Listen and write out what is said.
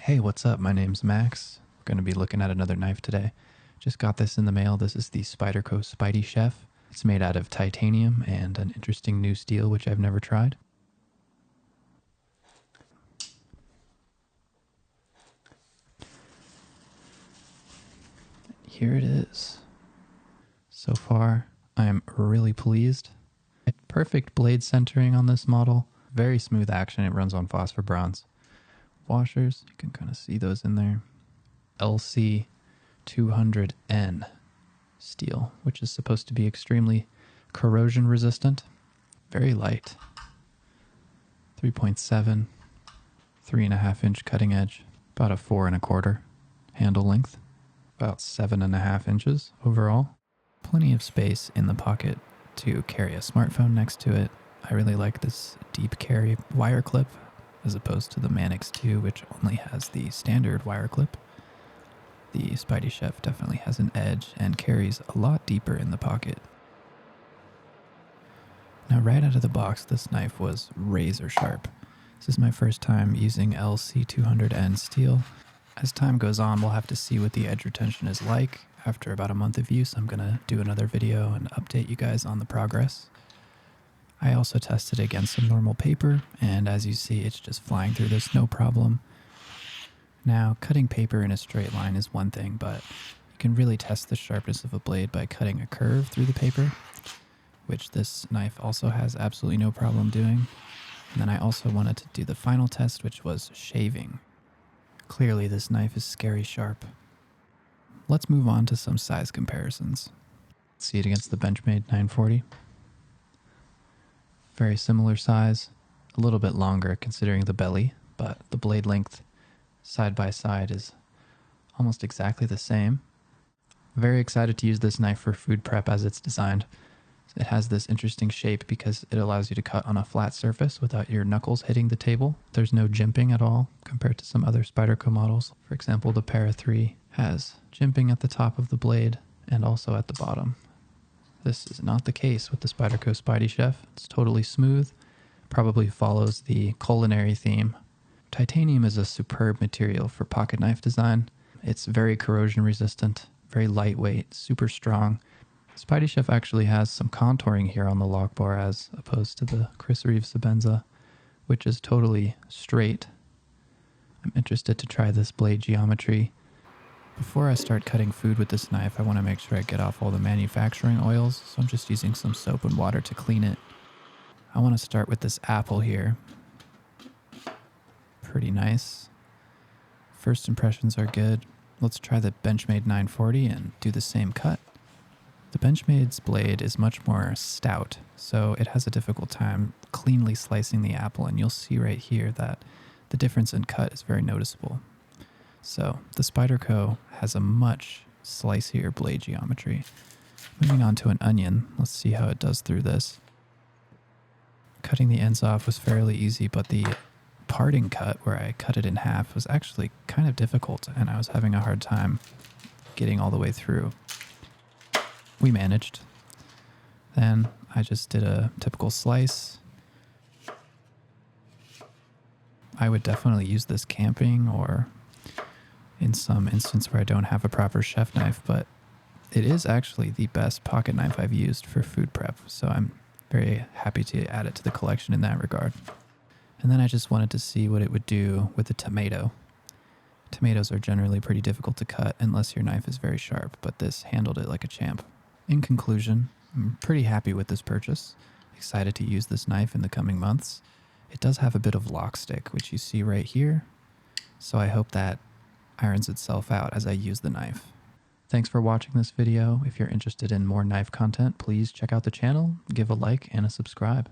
Hey, what's up? My name's Max. We're going to be looking at another knife today. Just got this in the mail. This is the Spyderco Spydiechef. It's made out of titanium and an interesting new steel, which I've never tried. Here it is. So far, I am really pleased. Perfect blade centering on this model. Very smooth action. It runs on phosphor bronze. Washers, you can kind of see those in there. LC 200N steel, which is supposed to be extremely corrosion resistant. Very light. 3.7, 3.5 inch cutting edge, about a 4 1/4 handle length, about 7.5 inches overall. Plenty of space in the pocket to carry a smartphone next to it. I really like this deep carry wire clip as opposed to the Manix 2, which only has the standard wire clip. The Spydiechef definitely has an edge and carries a lot deeper in the pocket. Now, right out of the box, this knife was razor sharp. This is my first time using LC200N steel. As time goes on, we'll have to see what the edge retention is like. After about a month of use, I'm going to do another video and update you guys on the progress. I also tested against some normal paper, and as you see, it's just flying through this no problem. Now, cutting paper in a straight line is one thing, but you can really test the sharpness of a blade by cutting a curve through the paper, which this knife also has absolutely no problem doing. And then I also wanted to do the final test, which was shaving. Clearly, this knife is scary sharp. Let's move on to some size comparisons. See it against the Benchmade 940. Very similar size, a little bit longer considering the belly, but the blade length side by side is almost exactly the same. Very excited to use this knife for food prep as it's designed. It has this interesting shape because it allows you to cut on a flat surface without your knuckles hitting the table. There's no jimping at all compared to some other Spyderco models. For example, the Para 3 has jimping at the top of the blade and also at the bottom. This is not the case with the Spyderco Spydiechef. It's totally smooth, probably follows the culinary theme. Titanium is a superb material for pocket knife design. It's very corrosion resistant, very lightweight, super strong. Spydiechef actually has some contouring here on the lock bar as opposed to the Chris Reeve Sebenza, which is totally straight. I'm interested to try this blade geometry. Before I start cutting food with this knife, I want to make sure I get off all the manufacturing oils, so I'm just using some soap and water to clean it. I want to start with this apple here. Pretty nice. First impressions are good. Let's try the Benchmade 940 and do the same cut. The Benchmade's blade is much more stout, so it has a difficult time cleanly slicing the apple, and you'll see right here that the difference in cut is very noticeable. So the Spyderco has a much slicier blade geometry. Moving on to an onion, let's see how it does through this. Cutting the ends off was fairly easy, but the parting cut, where I cut it in half, was actually kind of difficult, and I was having a hard time getting all the way through. We managed. Then I just did a typical slice. I would definitely use this camping or in some instance where I don't have a proper chef knife, but it is actually the best pocket knife I've used for food prep, so I'm very happy to add it to the collection in that regard. And then I just wanted to see what it would do with a tomato. Tomatoes are generally pretty difficult to cut unless your knife is very sharp, but this handled it like a champ. In conclusion, I'm pretty happy with this purchase. Excited to use this knife in the coming months. It does have a bit of lock stick, which you see right here, so I hope that irons itself out as I use the knife. Thanks for watching this video. If you're interested in more knife content, please check out the channel, give a like and a subscribe.